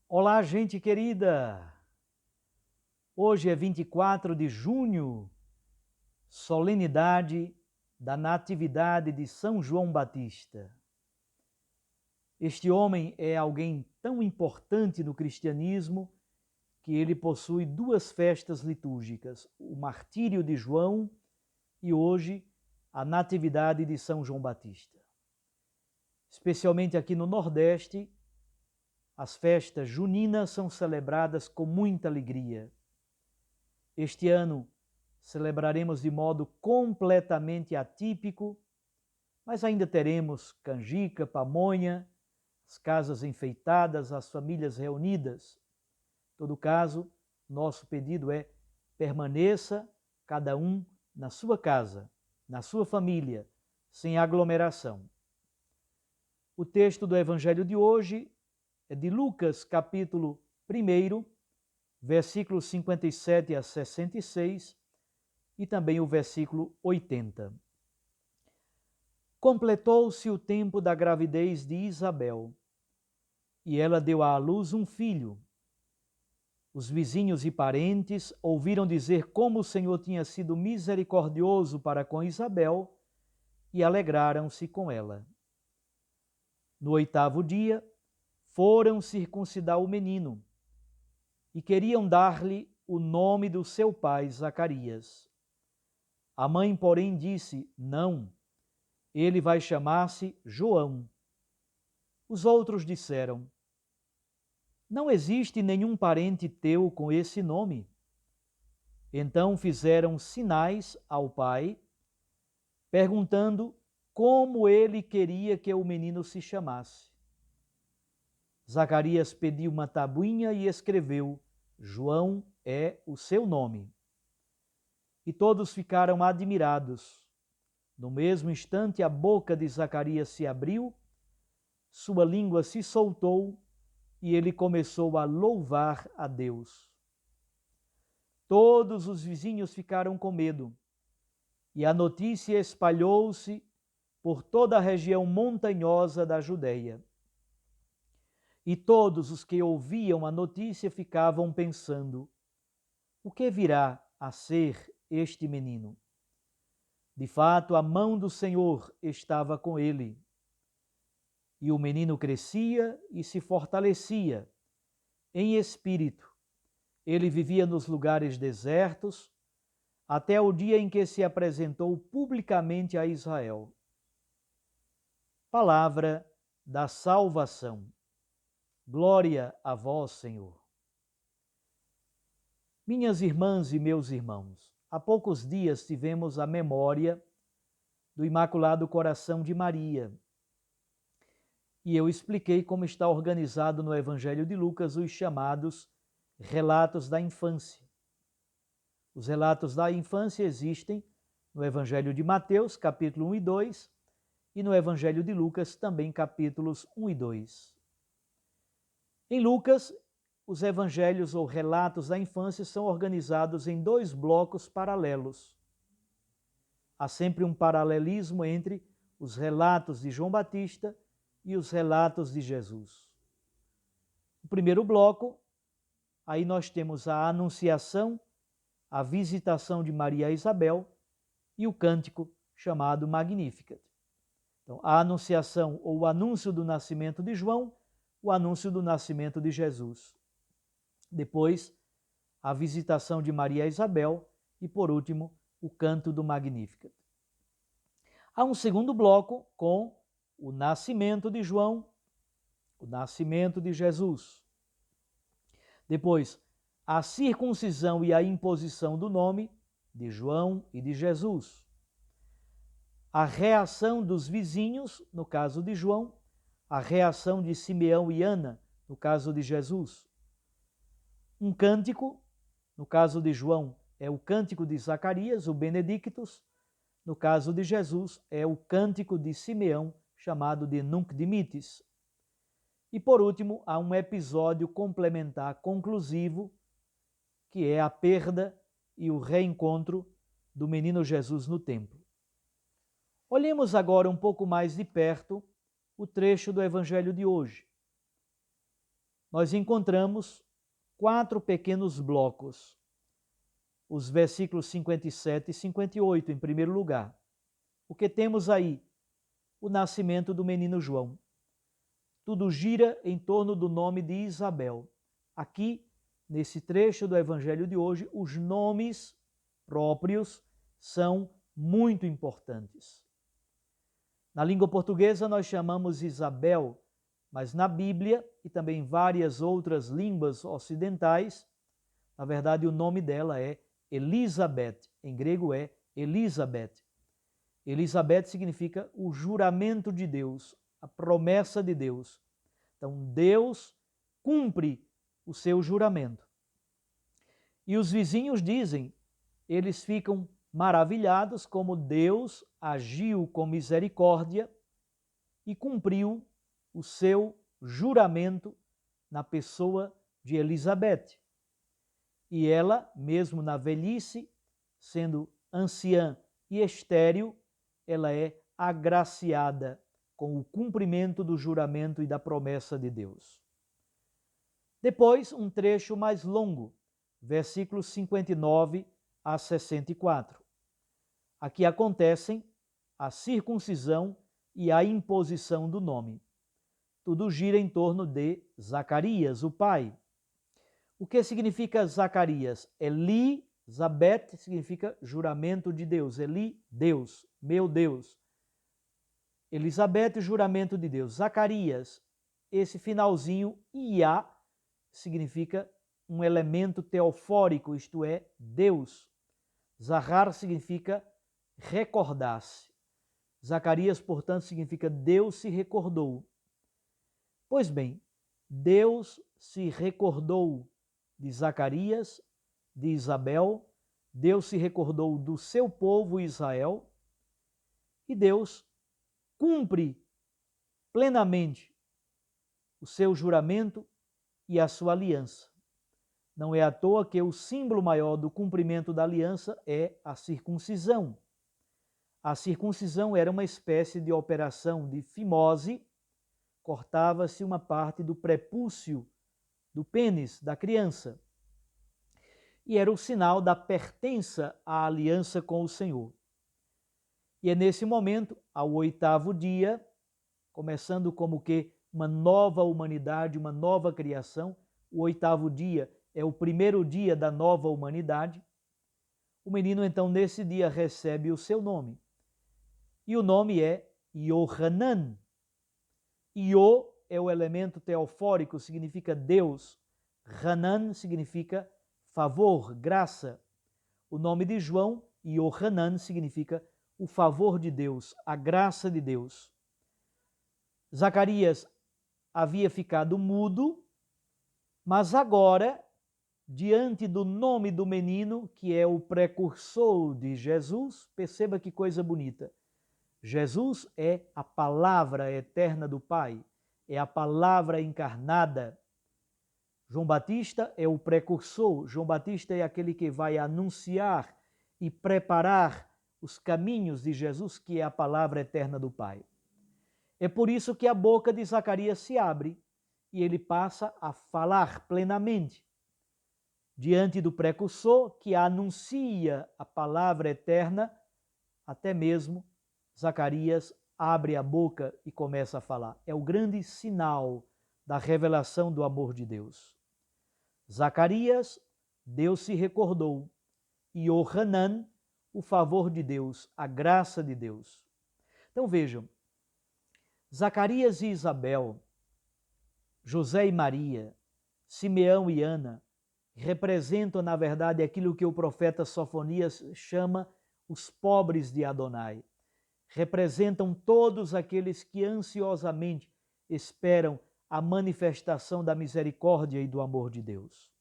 Olá, gente querida! Hoje é 24 de junho, solenidade da Natividade de São João Batista. Este homem é alguém tão importante no cristianismo que ele possui duas festas litúrgicas, o Martírio de João e hoje a Natividade de São João Batista. Especialmente aqui no Nordeste, as festas juninas são celebradas com muita alegria. Este ano celebraremos de modo completamente atípico, mas ainda teremos canjica, pamonha, as casas enfeitadas, as famílias reunidas. Em todo caso, nosso pedido é: permaneça cada um na sua casa, na sua família, sem aglomeração. O texto do Evangelho de hoje é de Lucas, capítulo 1, versículos 57 a 66, e também o versículo 80. Completou-se o tempo da gravidez de Isabel, e ela deu à luz um filho. Os vizinhos e parentes ouviram dizer como o Senhor tinha sido misericordioso para com Isabel e alegraram-se com ela. No 8º dia, foram circuncidar o menino e queriam dar-lhe o nome do seu pai, Zacarias. A mãe, porém, disse: não, ele vai chamar-se João. Os outros disseram: não existe nenhum parente teu com esse nome. Então fizeram sinais ao pai, perguntando como ele queria que o menino se chamasse. Zacarias pediu uma tabuinha e escreveu: João é o seu nome. E todos ficaram admirados. No mesmo instante, a boca de Zacarias se abriu, sua língua se soltou e ele começou a louvar a Deus. Todos os vizinhos ficaram com medo e a notícia espalhou-se por toda a região montanhosa da Judeia. E todos os que ouviam a notícia ficavam pensando: o que virá a ser este menino? De fato, a mão do Senhor estava com ele. E o menino crescia e se fortalecia em espírito. Ele vivia nos lugares desertos, até o dia em que se apresentou publicamente a Israel. Palavra da salvação. Glória a vós, Senhor. Minhas irmãs e meus irmãos, há poucos dias tivemos a memória do Imaculado Coração de Maria. E eu expliquei como está organizado no Evangelho de Lucas os chamados relatos da infância. Os relatos da infância existem no Evangelho de Mateus, capítulo 1 e 2, e no Evangelho de Lucas, também capítulos 1 e 2. Em Lucas, os evangelhos ou relatos da infância são organizados em dois blocos paralelos. Há sempre um paralelismo entre os relatos de João Batista e os relatos de Jesus. O primeiro bloco, aí nós temos a Anunciação, a visitação de Maria a Isabel e o cântico chamado Magnificat. Então, a Anunciação ou o anúncio do nascimento de João, o anúncio do nascimento de Jesus. Depois, a visitação de Maria a Isabel e, por último, o canto do Magnificat. Há um segundo bloco com o nascimento de João, o nascimento de Jesus. Depois, a circuncisão e a imposição do nome de João e de Jesus. A reação dos vizinhos, no caso de João, a reação de Simeão e Ana, no caso de Jesus. Um cântico, no caso de João, é o cântico de Zacarias, o Benedictus. No caso de Jesus, é o cântico de Simeão, chamado de Nunc Dimittis. E por último, há um episódio complementar conclusivo, que é a perda e o reencontro do menino Jesus no templo. Olhemos agora um pouco mais de perto o trecho do Evangelho de hoje. nós encontramos 4 pequenos blocos. Os versículos 57 e 58, em primeiro lugar. O que temos aí? O nascimento do menino João. Tudo gira em torno do nome de Isabel. Aqui, nesse trecho do Evangelho de hoje, os nomes próprios são muito importantes. Na língua portuguesa nós chamamos Isabel, mas na Bíblia e também em várias outras línguas ocidentais, na verdade o nome dela é Elizabeth, em grego é Elizabeth. Elizabeth significa o juramento de Deus, a promessa de Deus. Então Deus cumpre o seu juramento. E os vizinhos dizem, eles ficam maravilhados como Deus agiu com misericórdia e cumpriu o seu juramento na pessoa de Elizabeth. E ela, mesmo na velhice, sendo anciã e estéril, ela é agraciada com o cumprimento do juramento e da promessa de Deus. Depois, um trecho mais longo, versículos 59 a 64. Aqui acontecem a circuncisão e a imposição do nome. Tudo gira em torno de Zacarias, o pai. O que significa Zacarias? Elizabeth significa juramento de Deus. Eli, Deus, meu Deus. Elizabeth, juramento de Deus. Zacarias, esse finalzinho, Iá, significa um elemento teofórico, isto é, Deus. Zahar significa recordar-se. Zacarias, portanto, significa Deus se recordou. Pois bem, Deus se recordou de Zacarias, de Isabel, Deus se recordou do seu povo Israel e Deus cumpre plenamente o seu juramento e a sua aliança. Não é à toa que o símbolo maior do cumprimento da aliança é a circuncisão. A circuncisão era uma espécie de operação de fimose, cortava-se uma parte do prepúcio do pênis da criança. E era o sinal da pertença à aliança com o Senhor. E é nesse momento, ao 8º dia, começando como que uma nova humanidade, uma nova criação, o 8º dia é o primeiro dia da nova humanidade, o menino então nesse dia recebe o seu nome. E o nome é Yohanan. Io é o elemento teofórico, significa Deus. Hanan significa favor, graça. O nome de João, Yohanan, significa o favor de Deus, a graça de Deus. Zacarias havia ficado mudo, mas agora, diante do nome do menino, que é o precursor de Jesus, perceba que coisa bonita. Jesus é a palavra eterna do Pai, é a palavra encarnada. João Batista é o precursor, João Batista é aquele que vai anunciar e preparar os caminhos de Jesus, que é a palavra eterna do Pai. É por isso que a boca de Zacarias se abre e ele passa a falar plenamente diante do precursor que anuncia a palavra eterna. Até mesmo Zacarias abre a boca e começa a falar. É o grande sinal da revelação do amor de Deus. Zacarias, Deus se recordou, e Yohanan, o favor de Deus, a graça de Deus. Então vejam, Zacarias e Isabel, José e Maria, Simeão e Ana, representam, na verdade, aquilo que o profeta Sofonias chama os pobres de Adonai. Representam todos aqueles que ansiosamente esperam a manifestação da misericórdia e do amor de Deus.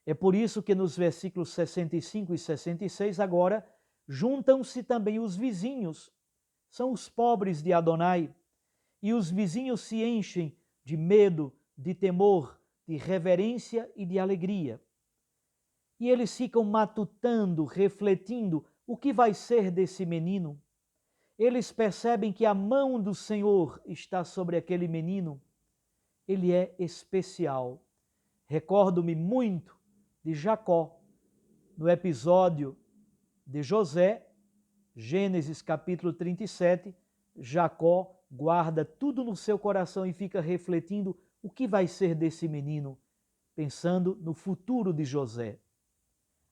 É por isso que nos versículos 65 e 66 agora juntam-se também os vizinhos, são os pobres de Adonai, e os vizinhos se enchem de medo, de temor, de reverência e de alegria. E eles ficam matutando, refletindo o que vai ser desse menino. Eles percebem que a mão do Senhor está sobre aquele menino ele é especial. Recordo-me muito de Jacó, no episódio de José, Gênesis capítulo 37, Jacó guarda tudo no seu coração e fica refletindo o que vai ser desse menino, pensando no futuro de José.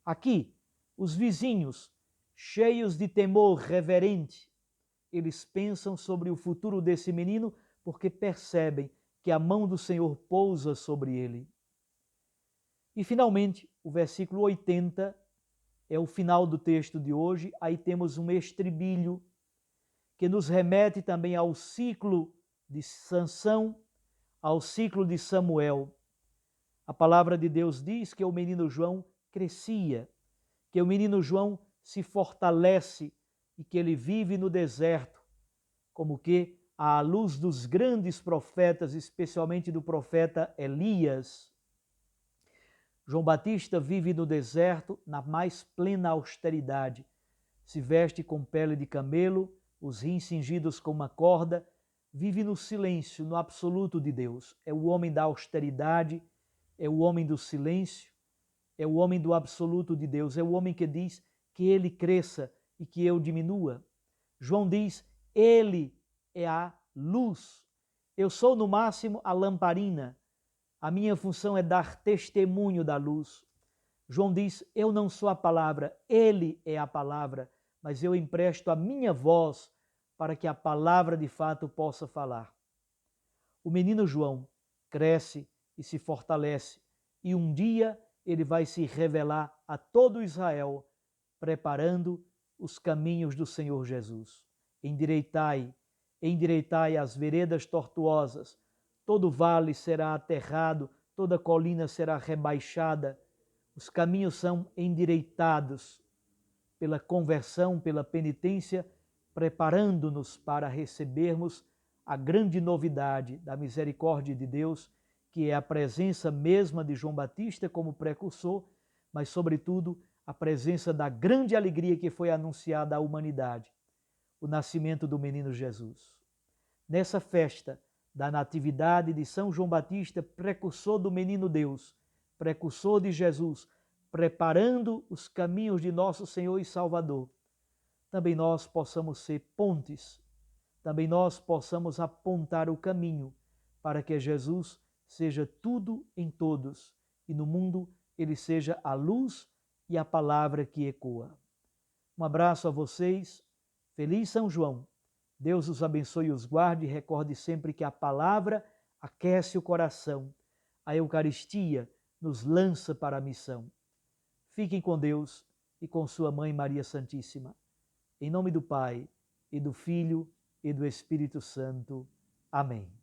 Aqui, os vizinhos, cheios de temor reverente, eles pensam sobre o futuro desse menino porque percebem que a mão do Senhor pousa sobre ele. E finalmente, o versículo 80 é o final do texto de hoje. Aí temos um estribilho que nos remete também ao ciclo de Sansão, ao ciclo de Samuel. A palavra de Deus diz que o menino João crescia, que o menino João se fortalece e que ele vive no deserto, como que à luz dos grandes profetas, especialmente do profeta Elias. João Batista vive no deserto na mais plena austeridade. Se veste com pele de camelo, os rins cingidos com uma corda, vive no silêncio, no absoluto de Deus. É o homem da austeridade, é o homem do silêncio, é o homem do absoluto de Deus, é o homem que diz que ele cresça e que eu diminua. João diz, ele é a luz. Eu sou no máximo a lamparina. A minha função é dar testemunho da luz. João diz, eu não sou a palavra, ele é a palavra, mas eu empresto a minha voz para que a palavra de fato possa falar. O menino João cresce e se fortalece, e um dia ele vai se revelar a todo Israel, preparando os caminhos do Senhor Jesus. Endireitai as veredas tortuosas, todo vale será aterrado, toda colina será rebaixada, os caminhos são endireitados pela conversão, pela penitência, preparando-nos para recebermos a grande novidade da misericórdia de Deus, que é a presença mesma de João Batista como precursor, mas, sobretudo, a presença da grande alegria que foi anunciada à humanidade, o nascimento do menino Jesus. Nessa festa da natividade de São João Batista, precursor do menino Deus, precursor de Jesus, preparando os caminhos de nosso Senhor e Salvador, também nós possamos ser pontes, também nós possamos apontar o caminho para que Jesus seja tudo em todos e no mundo ele seja a luz e a palavra que ecoa. Um abraço a vocês, feliz São João, Deus os abençoe e os guarde, e recorde sempre que a palavra aquece o coração, a Eucaristia nos lança para a missão. Fiquem com Deus e com sua Mãe Maria Santíssima. Em nome do Pai, e do Filho, e do Espírito Santo. Amém.